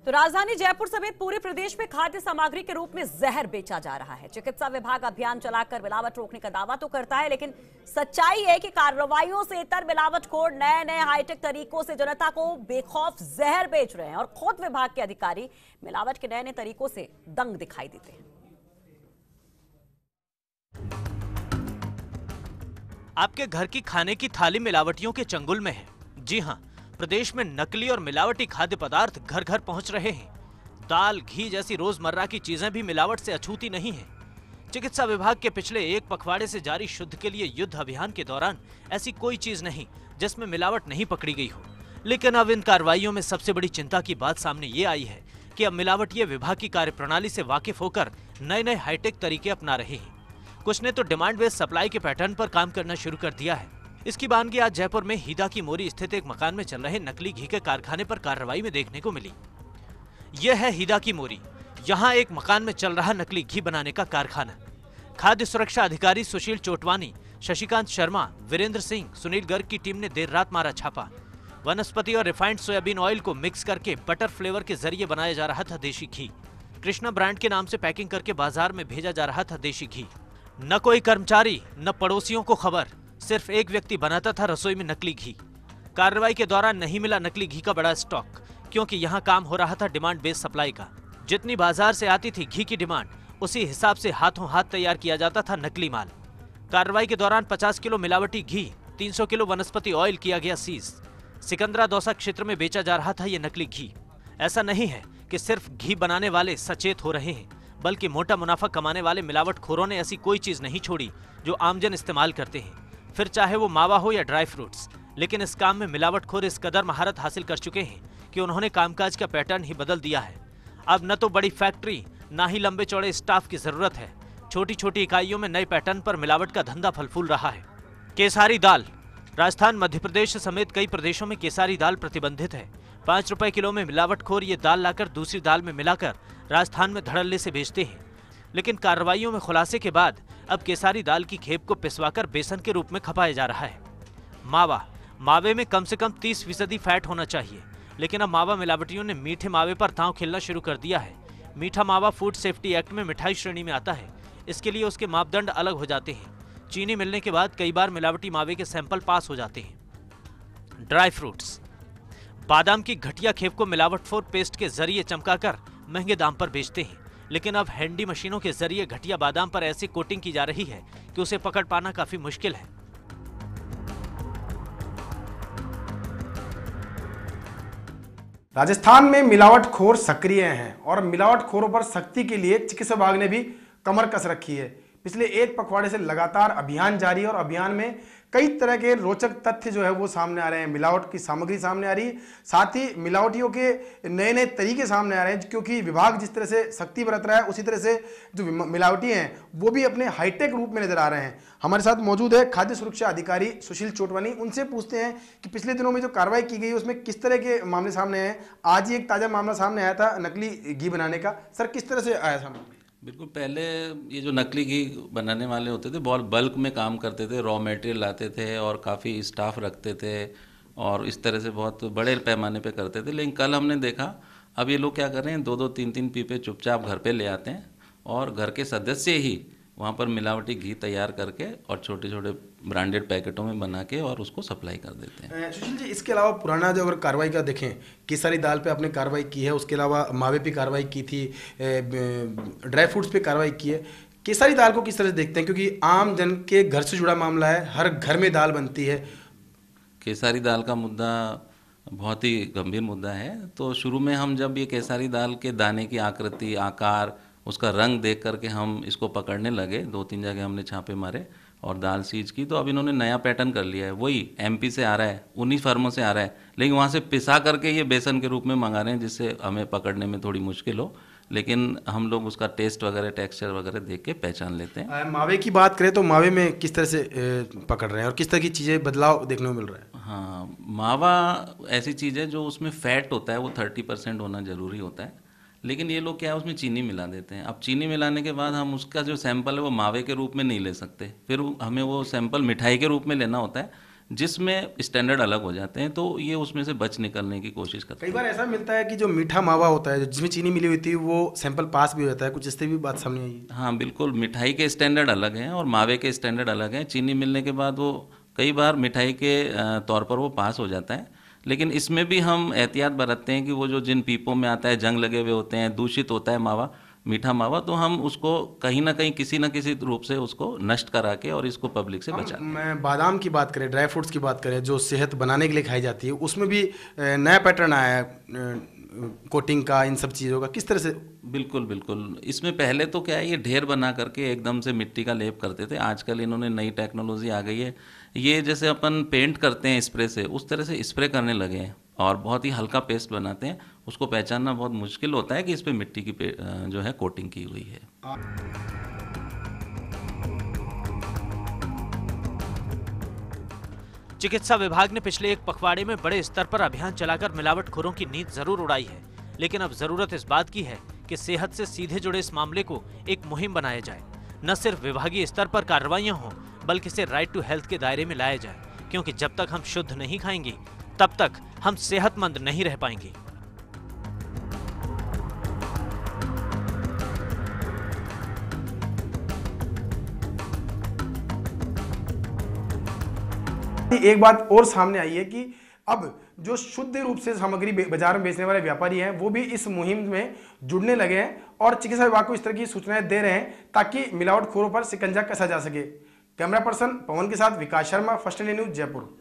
तो राजधानी जयपुर समेत पूरे प्रदेश में खाद्य सामग्री के रूप में जहर बेचा जा रहा है। चिकित्सा विभाग अभियान चलाकर मिलावट रोकने का दावा तो करता है, लेकिन सच्चाई है कि कार्रवाइयों से इतर मिलावटखोर नए नए हाईटेक तरीकों से जनता को बेखौफ जहर बेच रहे हैं और खुद विभाग के अधिकारी मिलावट के नए नए तरीकों से दंग दिखाई देते हैं। आपके घर की खाने की थाली मिलावटियों के चंगुल में है। जी हाँ, प्रदेश में नकली और मिलावटी खाद्य पदार्थ घर घर पहुंच रहे हैं। दाल, घी जैसी रोजमर्रा की चीजें भी मिलावट से अछूती नहीं हैं। चिकित्सा विभाग के पिछले एक पखवाड़े से जारी शुद्ध के लिए युद्ध अभियान के दौरान ऐसी कोई चीज नहीं जिसमें मिलावट नहीं पकड़ी गई हो। लेकिन अब इन कार्रवाइयों में सबसे बड़ी चिंता की बात सामने ये आई है कि अब मिलावटिये विभाग की कार्यप्रणाली से वाकिफ होकर नए नए हाईटेक तरीके अपना रहे हैं। कुछ ने तो डिमांड बेस्ड सप्लाई के पैटर्न पर काम करना शुरू कर दिया है। इसकी बानगी आज जयपुर में हीदा की मोरी स्थित एक मकान में चल रहे नकली घी के कारखाने पर कार्रवाई में देखने को मिली। यह है हीदा की मोरी। यहाँ एक मकान में चल रहा नकली घी बनाने का कारखाना। खाद्य सुरक्षा अधिकारी सुशील चोटवानी, शशिकांत शर्मा, वीरेंद्र सिंह, सुनील गर्ग की टीम ने देर रात मारा छापा। वनस्पति और रिफाइंड सोयाबीन ऑयल को मिक्स करके बटर फ्लेवर के जरिए बनाया जा रहा था देशी घी। कृष्णा ब्रांड के नाम से पैकिंग करके बाजार में भेजा जा रहा था देशी घी। न कोई कर्मचारी, न पड़ोसियों को खबर, सिर्फ एक व्यक्ति बनाता था रसोई में नकली घी। कार्रवाई के दौरान नहीं मिला नकली घी का बड़ा स्टॉक, क्योंकि यहाँ काम हो रहा था डिमांड बेस्ड सप्लाई का। जितनी बाजार से आती थी घी की डिमांड, उसी हिसाब से हाथों हाथ तैयार किया जाता था नकली माल। कार्रवाई के दौरान 50 किलो मिलावटी घी, 300 किलो वनस्पति ऑयल किया गया सीज। सिकंदरा दौसा क्षेत्र में बेचा जा रहा था ये नकली घी। ऐसा नहीं है कि सिर्फ घी बनाने वाले सचेत हो रहे हैं, बल्कि मोटा मुनाफा कमाने वाले मिलावटखोरों ने ऐसी कोई चीज नहीं छोड़ी जो आमजन इस्तेमाल करते हैं, फिर चाहे वो मावा हो या ड्राई फ्रूट्स। लेकिन इस काम में मिलावटखोर इस कदर महारत हासिल कर चुके हैं कि उन्होंने कामकाज का पैटर्न ही बदल दिया है। अब न तो बड़ी फैक्ट्री, ना ही लंबे चौड़े स्टाफ की जरूरत है। छोटी छोटी इकाइयों में नए पैटर्न पर मिलावट का धंधा फल फूल रहा है। केसारी दाल। राजस्थान, मध्य प्रदेश समेत कई प्रदेशों में केसारी दाल प्रतिबंधित है। 5 रुपए किलो में मिलावटखोर ये दाल लाकर दूसरी दाल में मिलाकर राजस्थान में धड़ल्ले से बेचते हैं। लेकिन कार्रवाइयों में खुलासे के बाद अब केसारी दाल की खेप को पिसवाकर बेसन के रूप में खपाया जा रहा है। मावा। मावे में कम से कम 30% फैट होना चाहिए, लेकिन अब मावा मिलावटियों ने मीठे मावे पर दांव खेलना शुरू कर दिया है। मीठा मावा फूड सेफ्टी एक्ट में मिठाई श्रेणी में आता है। इसके लिए उसके मापदंड अलग हो जाते हैं। चीनी मिलने के बाद कई बार मिलावटी मावे के सैंपल पास हो जाते हैं। Dry fruits. बादाम की घटिया खेप को मिलावटखोर पेस्ट के जरिए चमकाकर महंगे दाम पर बेचते हैं। लेकिन अब हैंडी मशीनों के जरिए घटिया बादाम पर ऐसी कोटिंग की जा रही है कि उसे पकड़ पाना काफी मुश्किल है। राजस्थान में मिलावटखोर सक्रिय हैं और मिलावटखोरों पर सख्ती के लिए चिकित्सा विभाग ने भी कमर कस रखी है। पिछले एक पखवाड़े से लगातार अभियान जारी है और अभियान में कई तरह के रोचक तथ्य जो है वो सामने आ रहे हैं। मिलावट की सामग्री सामने आ रही है, साथ ही मिलावटियों के नए नए तरीके सामने आ रहे हैं, क्योंकि विभाग जिस तरह से सख्ती बरत रहा है उसी तरह से जो मिलावटी हैं वो भी अपने हाईटेक रूप में नजर आ रहे हैं। हमारे साथ मौजूद है खाद्य सुरक्षा अधिकारी सुशील चोटवानी। उनसे पूछते हैं कि पिछले दिनों में जो कार्रवाई की गई उसमें किस तरह के मामले सामने आए। आज ही एक ताजा मामला सामने आया था नकली घी बनाने का, सर किस तरह से आया सामने? बिल्कुल, पहले ये जो नकली घी बनाने वाले होते थे बहुत बल्क में काम करते थे, रॉ मटेरियल लाते थे और काफ़ी स्टाफ रखते थे और इस तरह से बहुत बड़े पैमाने पे करते थे। लेकिन कल हमने देखा अब ये लोग क्या कर रहे हैं, 2-2, 3-3 पीपे चुपचाप घर पे ले आते हैं और घर के सदस्य ही वहाँ पर मिलावटी घी तैयार करके और छोटे छोटे ब्रांडेड पैकेटों में बना के और उसको सप्लाई कर देते हैं। सुशील जी, इसके अलावा पुराना जो अगर कार्रवाई का देखें, केसारी दाल पे आपने कार्रवाई की है, उसके अलावा मावे पे कार्रवाई की थी, ड्राई फ्रूट्स पे कार्रवाई की है। केसारी दाल को किस तरह से देखते हैं, क्योंकि आम जन के घर से जुड़ा मामला है, हर घर में दाल बनती है। केसारी दाल का मुद्दा बहुत ही गंभीर मुद्दा है। तो शुरू में हम जब ये केसारी दाल के दाने की आकृति, आकार, उसका रंग देख करके हम इसको पकड़ने लगे, 2-3 जगह हमने छापे मारे और दाल सीज की, तो अब इन्होंने नया पैटर्न कर लिया है। वही एमपी से आ रहा है, 19 फर्मों से आ रहा है, लेकिन वहाँ से पिसा करके ये बेसन के रूप में मंगा रहे हैं, जिससे हमें पकड़ने में थोड़ी मुश्किल हो। लेकिन हम लोग उसका टेस्ट वगैरह, टेक्सचर वगैरह देख के पहचान लेते हैं। मावे की बात करें तो मावे में किस तरह से पकड़ रहे हैं और किस तरह की चीज़ें बदलाव देखने को मिल रहा है? हाँ, मावा ऐसी चीज़ है जो उसमें फैट होता है वो 30% होना ज़रूरी होता है, लेकिन ये लोग क्या है उसमें चीनी मिला देते हैं। अब चीनी मिलाने के बाद हम उसका जो सैंपल है वो मावे के रूप में नहीं ले सकते, फिर हमें वो सैंपल मिठाई के रूप में लेना होता है, जिसमें स्टैंडर्ड अलग हो जाते हैं, तो ये उसमें से बच निकलने की कोशिश करते कई बार ऐसा मिलता है कि जो मीठा मावा होता है जिसमें चीनी मिली हुई थी वो सैंपल पास भी हो जाता है, कुछ इससे भी बात सामने आई है। हैं। हाँ बिल्कुल, मिठाई के स्टैंडर्ड अलग हैं और मावे के स्टैंडर्ड अलग हैं। चीनी मिलने के बाद वो कई बार मिठाई के तौर पर वो पास हो जाता है, लेकिन इसमें भी हम एहतियात बरतते हैं कि वो जो जिन पीपों में आता है, जंग लगे हुए होते हैं, दूषित होता है मावा, मीठा मावा, तो हम उसको कहीं ना कहीं किसी न किसी रूप से उसको नष्ट करा के और इसको पब्लिक से बचा। मैं बादाम की बात करें, ड्राई फ्रूट्स की बात करें, जो सेहत बनाने के लिए खाई जाती है, उसमें भी नया पैटर्न आया है कोटिंग का, इन सब चीज़ों का, किस तरह से? बिल्कुल बिल्कुल, इसमें पहले तो क्या है, ये ढेर बना करके एकदम से मिट्टी का लेप करते थे। आजकल इन्होंने नई टेक्नोलॉजी आ गई है, ये जैसे अपन पेंट करते हैं स्प्रे से, उस तरह से स्प्रे करने लगे हैं और बहुत ही हल्का पेस्ट बनाते हैं। उसको पहचानना बहुत मुश्किल होता है कि इस पे मिट्टी की जो है कोटिंग की हुई है। चिकित्सा विभाग ने पिछले एक पखवाड़े में बड़े स्तर पर अभियान चलाकर मिलावटखोरों की नींद जरूर उड़ाई है, लेकिन अब जरूरत इस बात की है कि सेहत से सीधे जुड़े इस मामले को एक मुहिम बनाया जाए। न सिर्फ विभागीय स्तर पर कार्रवाइयां हों, बल्कि इसे राइट टू हेल्थ के दायरे में लाया जाए, क्योंकि जब तक हम शुद्ध नहीं खाएंगे तब तक हम सेहतमंद नहीं रह पाएंगे। एक बात और सामने आई है कि अब जो शुद्ध रूप से सामग्री बाजार में बेचने वाले व्यापारी हैं वो भी इस मुहिम में जुड़ने लगे हैं और चिकित्सा विभाग को इस तरह की सूचनाएं दे रहे हैं ताकि मिलावटखोरों पर शिकंजा कसा जा सके। कैमरा पर्सन पवन के साथ Vikas Sharma, First India News, Jaipur.